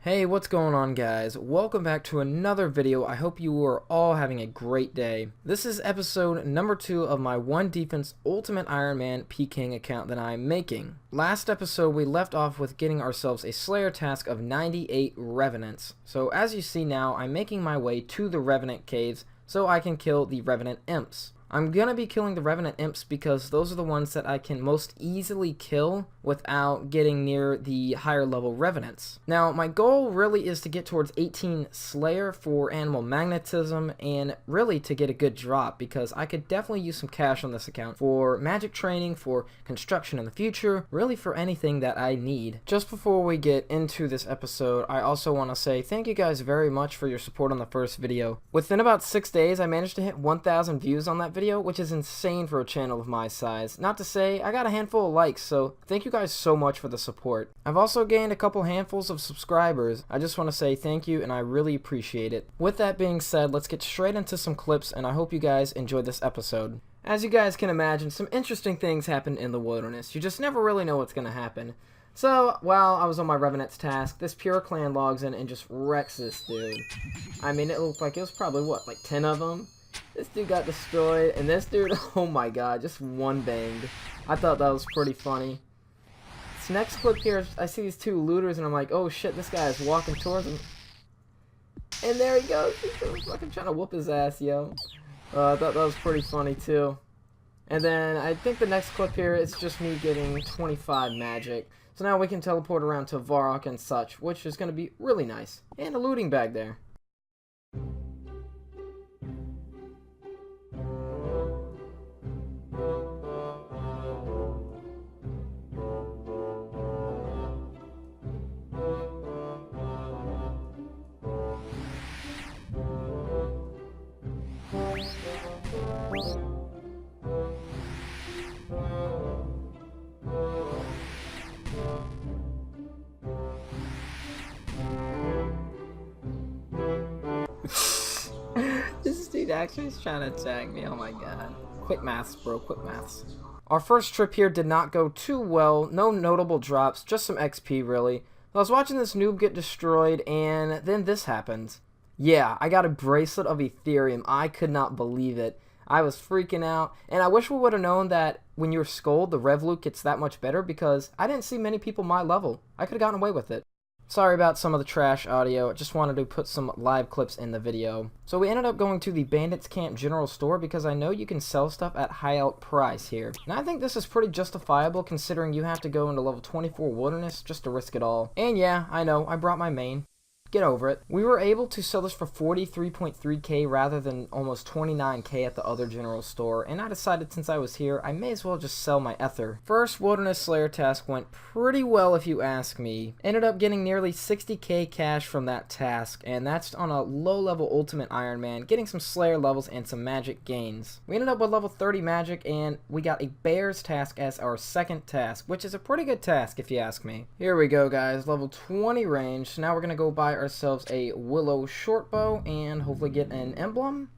Hey, what's going on, guys? Welcome back to another video. I hope you are all having a great day. This is episode number 2 of my One Defense Ultimate Iron Man Peking account that I'm making. Last episode we left off with getting ourselves a Slayer task of 98 Revenants. So as you see now, I'm making my way to the Revenant caves so I can kill the Revenant imps. I'm gonna be killing the Revenant imps because those are the ones that I can most easily kill without getting near the higher level Revenants. Now, my goal really is to get towards 18 Slayer for animal magnetism and really to get a good drop because I could definitely use some cash on this account for magic training, for construction in the future, really for anything that I need. Just before we get into this episode, I also want to say thank you guys very much for your support on the first video. Within about 6 days, I managed to hit 1,000 views on that video, which is insane for a channel of my size. Not to say I got a handful of likes, so thank you guys so much for the support. I've also gained a couple handfuls of subscribers. I just want to say thank you and I really appreciate it. With that being said, let's get straight into some clips and I hope you guys enjoyed this episode. As you guys can imagine, some interesting things happen in the wilderness. You just never really know what's going to happen. So, while I was on my Revenant's task, this pure clan logs in and just wrecks this dude. I mean, it looked like it was probably, what, like 10 of them? This dude got destroyed, and this dude, oh my god, just one banged. I thought that was pretty funny. This next clip here, I see these two looters, and I'm like, oh shit, this guy is walking towards him. And there he goes, he's fucking trying to whoop his ass, yo. I thought that was pretty funny, too. And then, I think the next clip here, it's just me getting 25 magic. So now we can teleport around to Varrock and such, which is going to be really nice. And a looting bag there. This dude actually is trying to attack me, oh my god. Quick maths, bro, quick maths. Our first trip here did not go too well, no notable drops, just some XP really. I was watching this noob get destroyed and then this happened. Yeah, I got a bracelet of Ethereum, I could not believe it. I was freaking out, and I wish we would have known that when you're Scold, the Rev loot gets that much better because I didn't see many people my level. I could have gotten away with it. Sorry about some of the trash audio, I just wanted to put some live clips in the video. So we ended up going to the Bandits Camp General Store because I know you can sell stuff at high out price here. And I think this is pretty justifiable considering you have to go into level 24 Wilderness just to risk it all. And yeah, I know, I brought my main. Get over it. We were able to sell this for 43.3k rather than almost 29k at the other general store, and I decided since I was here, I may as well just sell my ether. First Wilderness Slayer task went pretty well if you ask me. Ended up getting nearly 60k cash from that task, and that's on a low level Ultimate Iron Man, getting some Slayer levels and some magic gains. We ended up with level 30 magic, and we got a Bears task as our second task, which is a pretty good task if you ask me. Here we go guys, level 20 range, so now we're gonna go buy ourselves a willow shortbow and hopefully get an emblem.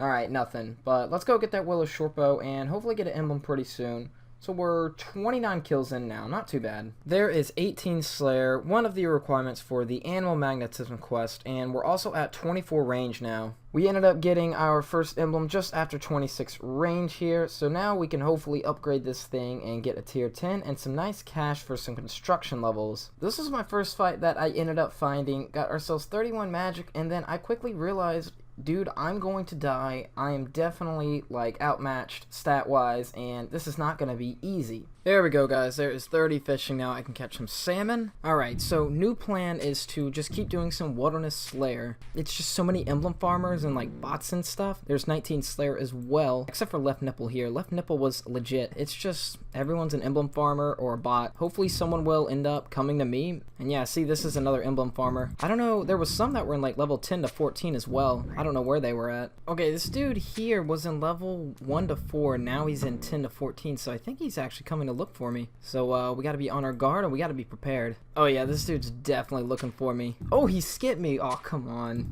Alright, nothing, but let's go get that willow shortbow and hopefully get an emblem pretty soon. So we're 29 kills in now, not too bad. There is 18 Slayer, one of the requirements for the Animal Magnetism quest, and we're also at 24 range now. We ended up getting our first emblem just after 26 range here, so now we can hopefully upgrade this thing and get a tier 10 and some nice cash for some construction levels. This was my first fight that I ended up finding, got ourselves 31 magic, and then I quickly realized, dude, I'm going to die. I am definitely, like, outmatched stat-wise, and this is not going to be easy. There we go, guys. There is 30 fishing now. I can catch some salmon. Alright, so new plan is to just keep doing some Wilderness Slayer. It's just so many emblem farmers and, like, bots and stuff. There's 19 Slayer as well, except for Left Nipple here. Left Nipple was legit. It's just everyone's an emblem farmer or a bot. Hopefully someone will end up coming to me. And yeah, see, this is another emblem farmer. I don't know, there was some that were in, like, level 10 to 14 as well. I don't know where they were at. Okay, this dude here was in level 1 to 4, now he's in 10 to 14, so I think he's actually coming to look for me. So we gotta be on our guard and we gotta be prepared. Oh yeah, this dude's definitely looking for me. Oh, he skipped me. Oh, come on.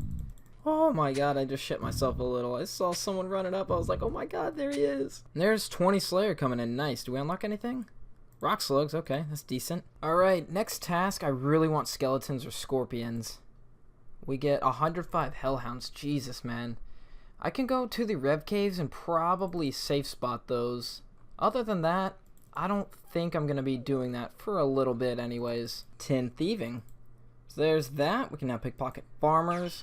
Oh my god, I just shit myself a little. I saw someone running up. I was like, oh my god, there he is. And there's 20 Slayer coming in. Nice. Do we unlock anything? Rock slugs, okay, that's decent. Alright, next task, I really want skeletons or scorpions. We get 105 hellhounds, Jesus, man. I can go to the Rev Caves and probably safe spot those. Other than that, I don't think I'm going to be doing that for a little bit anyways. 10 thieving. So there's that. We can now pickpocket farmers.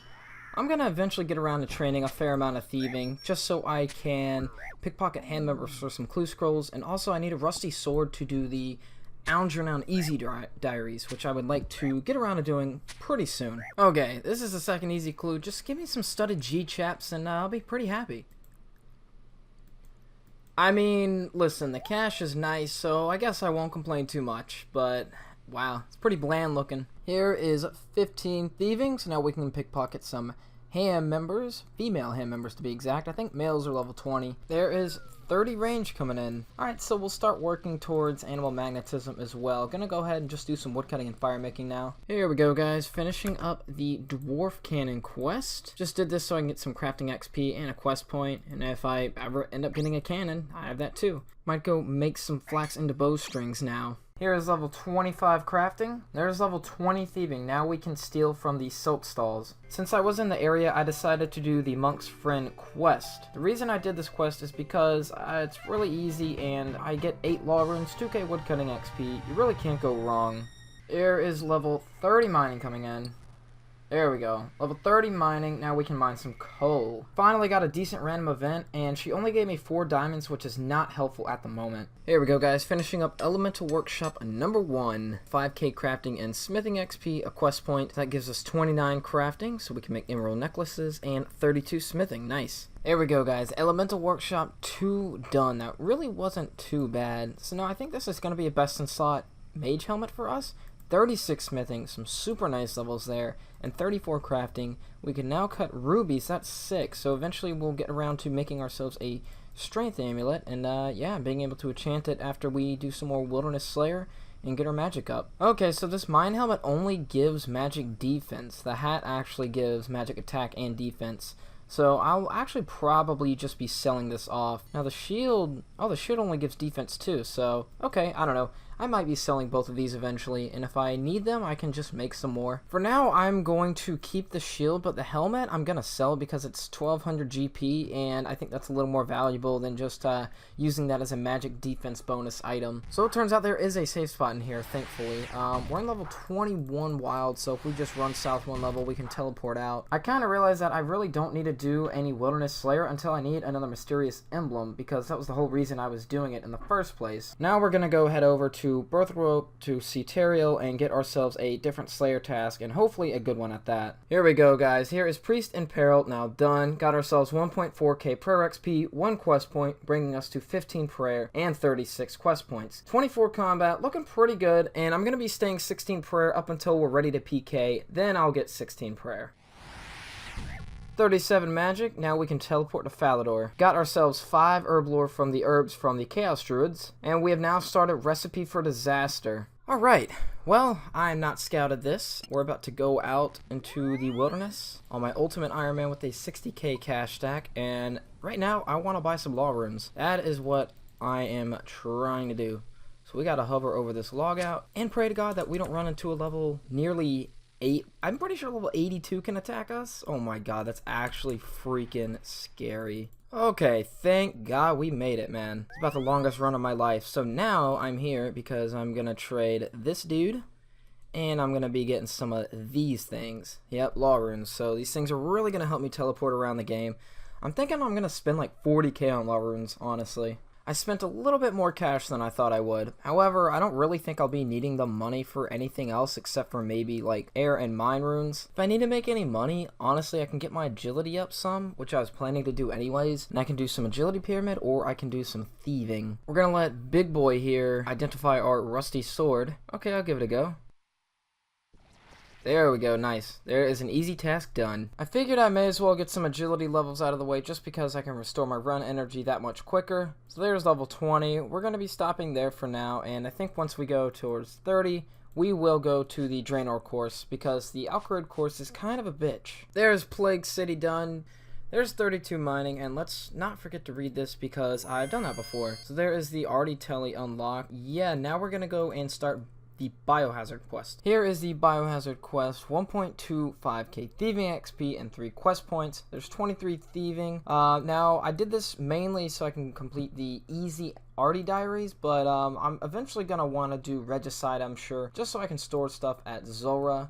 I'm going to eventually get around to training a fair amount of thieving, just so I can pickpocket hand members for some clue scrolls, and also I need a rusty sword to do the Algernon Easy Diaries, which I would like to get around to doing pretty soon. Okay, this is the second easy clue. Just give me some studded G-chaps and I'll be pretty happy. I mean, listen, the cash is nice, so I guess I won't complain too much, but wow, it's pretty bland looking. Here is 15 thieving, so now we can pickpocket some ham members, female ham members to be exact. I think males are level 20. There is 30 range coming in. Alright, so we'll start working towards animal magnetism as well. Gonna go ahead and just do some woodcutting and fire making now. Here we go, guys. Finishing up the dwarf cannon quest. Just did this so I can get some crafting XP and a quest point, and if I ever end up getting a cannon, I have that too. Might go make some flax into bowstrings now. Here is level 25 crafting. There's level 20 thieving. Now we can steal from the silt stalls. Since I was in the area, I decided to do the Monk's Friend quest. The reason I did this quest is because it's really easy and I get 8 law runes, 2k woodcutting XP. You really can't go wrong. Here is level 30 mining coming in. There we go. Level 30 mining. Now we can mine some coal. Finally got a decent random event, and she only gave me 4 diamonds, which is not helpful at the moment. Here we go, guys. Finishing up Elemental Workshop number 1. 5k crafting and smithing XP, a quest point. That gives us 29 crafting, so we can make emerald necklaces, and 32 smithing. Nice. There we go, guys. Elemental Workshop 2 done. That really wasn't too bad. So now I think this is going to be a best in slot mage helmet for us. 36 smithing, some super nice levels there, and 34 crafting. We can now cut rubies, that's 6, so eventually we'll get around to making ourselves a strength amulet, and yeah, being able to enchant it after we do some more Wilderness Slayer and get our magic up. Okay, so this mine helmet only gives magic defense. The hat actually gives magic attack and defense. So I'll actually probably just be selling this off. Now the shield, oh, the shield only gives defense too, so okay, I don't know. I might be selling both of these eventually, and if I need them, I can just make some more. For now, I'm going to keep the shield, but the helmet, I'm going to sell because it's 1200 GP, and I think that's a little more valuable than just using that as a magic defense bonus item. So it turns out there is a safe spot in here, thankfully. We're in level 21 wild, so if we just run south 1 level, we can teleport out. I kind of realized that I really don't need to do any Wilderness Slayer until I need another mysterious emblem, because that was the whole reason I was doing it in the first place. Now we're going to go head over to Birthrope to see Teriel and get ourselves a different Slayer task, and hopefully a good one at that. Here we go, guys. Here is Priest in Peril, now done. Got ourselves 1.4k prayer XP, 1 quest point, bringing us to 15 prayer and 36 quest points. 24 combat, looking pretty good, and I'm going to be staying 16 prayer up until we're ready to PK, then I'll get 16 prayer. 37 magic, now we can teleport to Falador. Got ourselves 5 herb lore from the herbs from the Chaos Druids, and we have now started Recipe for Disaster. Alright, well, I'm not scouted this. We're about to go out into the wilderness on my Ultimate Iron Man with a 60k cash stack, and right now I want to buy some law runes. That is what I am trying to do. So we gotta hover over this log out and pray to God that we don't run into a level nearly 8. I'm pretty sure level 82 can attack us. Oh my god, that's actually freaking scary. Okay, thank God we made it, man. It's about the longest run of my life. So now I'm here because I'm gonna trade this dude, and I'm gonna be getting some of these things. Yep, law runes. So these things are really gonna help me teleport around the game. I'm thinking I'm gonna spend like 40k on law runes, honestly. I spent a little bit more cash than I thought I would. However, I don't really think I'll be needing the money for anything else except for maybe like air and mine runes. If I need to make any money, honestly, I can get my agility up some, which I was planning to do anyways, and I can do some agility pyramid or I can do some thieving. We're gonna let Big Boy here identify our rusty sword. Okay, I'll give it a go. There we go, nice. There is an easy task done. I figured I may as well get some agility levels out of the way just because I can restore my run energy that much quicker. So there's level 20. We're going to be stopping there for now, and I think once we go towards 30, we will go to the Draenor course because the Alcarid course is kind of a bitch. There's Plague City done. there's 32 mining, and let's not forget to read this because I've done that before. So there is the Artie Telly unlocked. Yeah, now we're gonna go and start the Biohazard quest. Here is the Biohazard quest, 1.25k thieving XP and 3 quest points. There's 23 thieving. Now I did this mainly so I can complete the easy Artie Diaries, but I'm eventually gonna want to do Regicide, I'm sure, just so I can store stuff at Zora.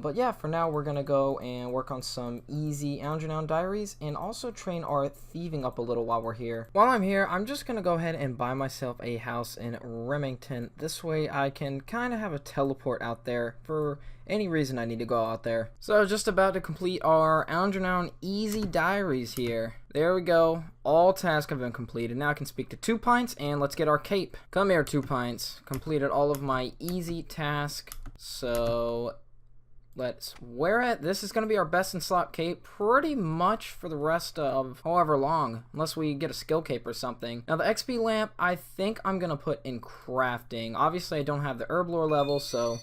But yeah, for now we're gonna go and work on some easy Algernon Diaries and also train our thieving up a little while we're here. While I'm here, I'm just gonna go ahead and buy myself a house in Remington. This way I can kind of have a teleport out there for any reason I need to go out there. So just about to complete our Algernon easy diaries here. There we go. All tasks have been completed. Now I can speak to 2 Pints and let's get our cape. Come here, 2 Pints. Completed all of my easy task. So let's wear it. This is going to be our best in slot cape pretty much for the rest of however long, unless we get a skill cape or something. Now the XP lamp, I think I'm going to put in crafting. Obviously I don't have the herb lore level, so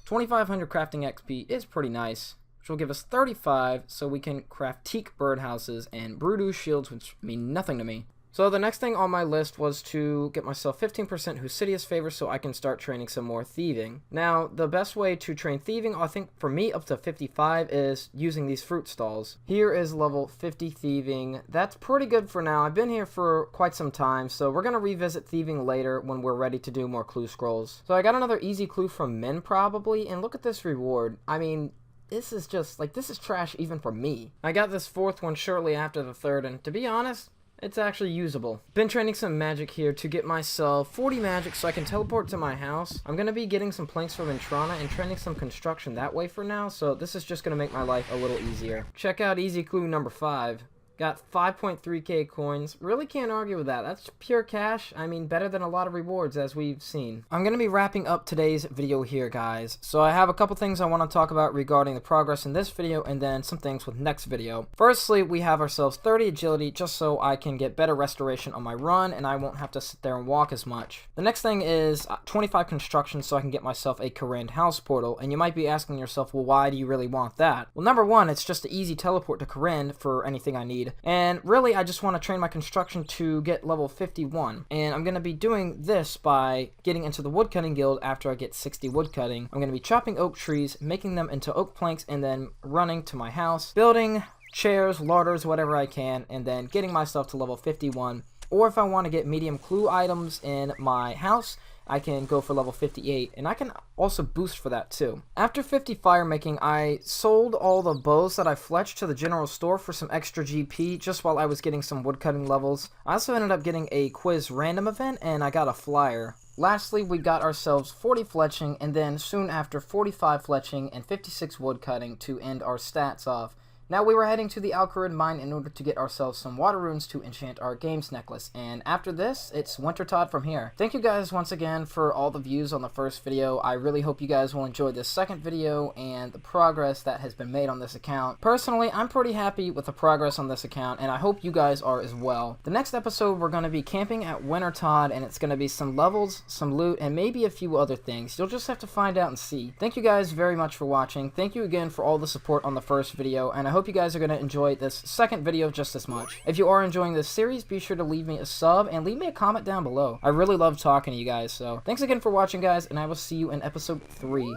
2500 crafting XP is pretty nice, which will give us 35 so we can craft teak birdhouses and Brudu shields, which mean nothing to me. So the next thing on my list was to get myself 15% Husidius favor so I can start training some more thieving. Now, the best way to train thieving, I think for me up to 55, is using these fruit stalls. Here is level 50 thieving. That's pretty good for now. I've been here for quite some time, so we're going to revisit thieving later when we're ready to do more clue scrolls. So I got another easy clue from Min probably, and look at this reward. I mean, this is just, like, this is trash even for me. I got this 4th one shortly after the 3rd, and to be honest, it's actually usable. Been training some magic here to get myself 40 magic so I can teleport to my house. I'm going to be getting some planks from Intrana and training some construction that way for now, so this is just going to make my life a little easier. Check out easy clue number 5. Got 5.3k coins. Really can't argue with that. That's pure cash. I mean, better than a lot of rewards as we've seen. I'm going to be wrapping up today's video here, guys. So I have a couple things I want to talk about regarding the progress in this video and then some things with next video. Firstly, we have ourselves 30 agility just so I can get better restoration on my run and I won't have to sit there and walk as much. The next thing is 25 construction so I can get myself a Corinne house portal. And you might be asking yourself, well, why do you really want that? Well, number one, it's just an easy teleport to Corinne for anything I need. And really, I just want to train my construction to get level 51. And I'm going to be doing this by getting into the woodcutting guild after I get 60 woodcutting. I'm going to be chopping oak trees, making them into oak planks, and then running to my house, building chairs, larders, whatever I can, and then getting myself to level 51. Or if I want to get medium clue items in my house, I can go for level 58, and I can also boost for that too. After 50 fire making, I sold all the bows that I fletched to the general store for some extra GP just while I was getting some woodcutting levels. I also ended up getting a quiz random event, and I got a flyer. Lastly, we got ourselves 40 fletching, and then soon after 45 fletching and 56 woodcutting to end our stats off. Now we were heading to the Alcarid mine in order to get ourselves some water runes to enchant our games necklace, and after this, it's Wintertod from here. Thank you guys once again for all the views on the first video. I really hope you guys will enjoy this second video and the progress that has been made on this account. Personally, I'm pretty happy with the progress on this account, and I hope you guys are as well. The next episode, we're going to be camping at Wintertod, and it's going to be some levels, some loot, and maybe a few other things. You'll just have to find out and see. Thank you guys very much for watching. Thank you again for all the support on the first video, and I hope you guys are going to enjoy this second video just as much. If you are enjoying this series, be sure to leave me a sub and leave me a comment down below. I really love talking to you guys, so thanks again for watching, guys, and I will see you in episode 3.